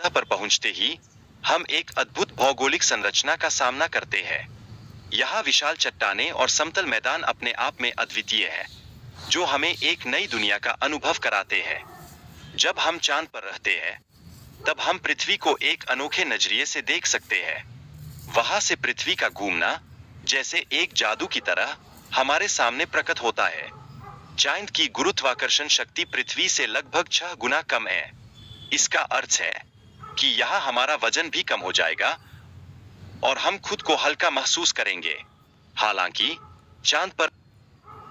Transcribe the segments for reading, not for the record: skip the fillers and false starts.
सतह पर पहुंचते ही हम एक अद्भुत भौगोलिक संरचना का सामना करते हैं। यहाँ विशाल चट्टानें और समतल मैदान अपने आप में अद्वितीय है, जो हमें एक नई दुनिया का अनुभव कराते हैं। जब हम चांद पर रहते हैं, तब हम पृथ्वी को एक अनोखे नजरिए से देख सकते हैं। वहां से पृथ्वी का घूमना जैसे एक जादू की तरह हमारे सामने प्रकट होता है। चांद की गुरुत्वाकर्षण शक्ति पृथ्वी से लगभग 6 गुना कम है। इसका अर्थ है कि यहाँ हमारा वजन भी कम हो जाएगा और हम खुद को हल्का महसूस करेंगे। हालांकि चांद पर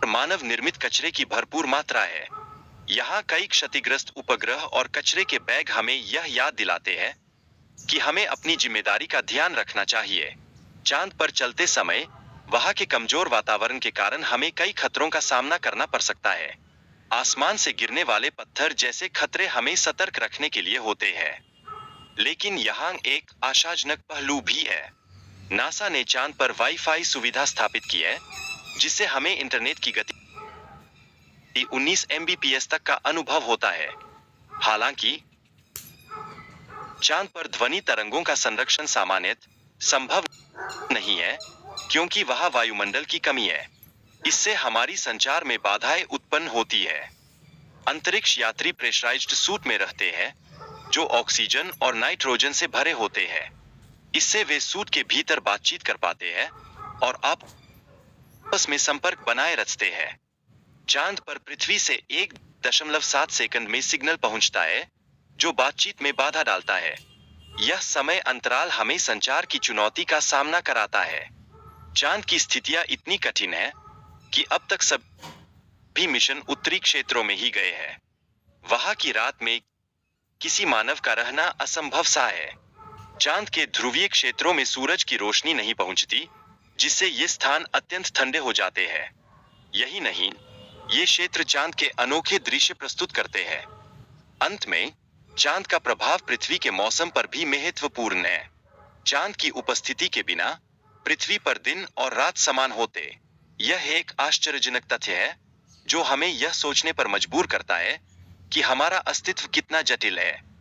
मानव निर्मित कचरे की भरपूर मात्रा है। यहाँ कई क्षतिग्रस्त उपग्रह और कचरे के बैग हमें यह याद दिलाते हैं कि हमें अपनी जिम्मेदारी का ध्यान रखना चाहिए। चांद पर चलते समय वहां के कमजोर वातावरण के कारण हमें कई खतरों का सामना करना पड़ सकता है। आसमान से गिरने वाले पत्थर जैसे खतरे हमें सतर्क रखने के लिए होते हैं। लेकिन यहाँ एक आशाजनक पहलू भी है। नासा ने चांद पर वाईफाई सुविधा स्थापित की है, जिससे हमें इंटरनेट की गति 19 एमबीपीएस तक का अनुभव होता है। हालांकि चांद पर ध्वनि तरंगों का संरक्षण सामान्यतः संभव नहीं है, क्योंकि वहां वायुमंडल की कमी है। इससे हमारी संचार में बाधाएं उत्पन्न होती है। अंतरिक्ष यात्री प्रेशराइज्ड सूट में रहते हैं, जो ऑक्सीजन और नाइट्रोजन से भरे होते हैं। इससे वे सूट के भीतर बातचीत कर पाते हैं और आपस में संपर्क बनाए रखते हैं। चांद पर पृथ्वी से 1.7 सेकंड में सिग्नल पहुंचता है, जो बातचीत में बाधा डालता है। यह समय अंतराल हमें संचार की चुनौती का सामना कराता है। चांद की स्थितियां इतनी कठिन है कि अब तक सभी मिशन उत्तरी क्षेत्रों में ही गए हैं। वहां की रात में किसी मानव का रहना असंभव सा है। चांद के ध्रुवीय क्षेत्रों में सूरज की रोशनी नहीं पहुंचती, जिससे ये स्थान अत्यंत ठंडे हो जाते हैं। यही नहीं, ये क्षेत्र चांद के अनोखे दृश्य प्रस्तुत करते हैं। अंत में, चांद का प्रभाव पृथ्वी के मौसम पर भी महत्वपूर्ण है। चांद की उपस्थिति के बिना पृथ्वी पर दिन और रात समान होते। यह एक आश्चर्यजनक तथ्य है, जो हमें यह सोचने पर मजबूर करता है कि हमारा अस्तित्व कितना जटिल है।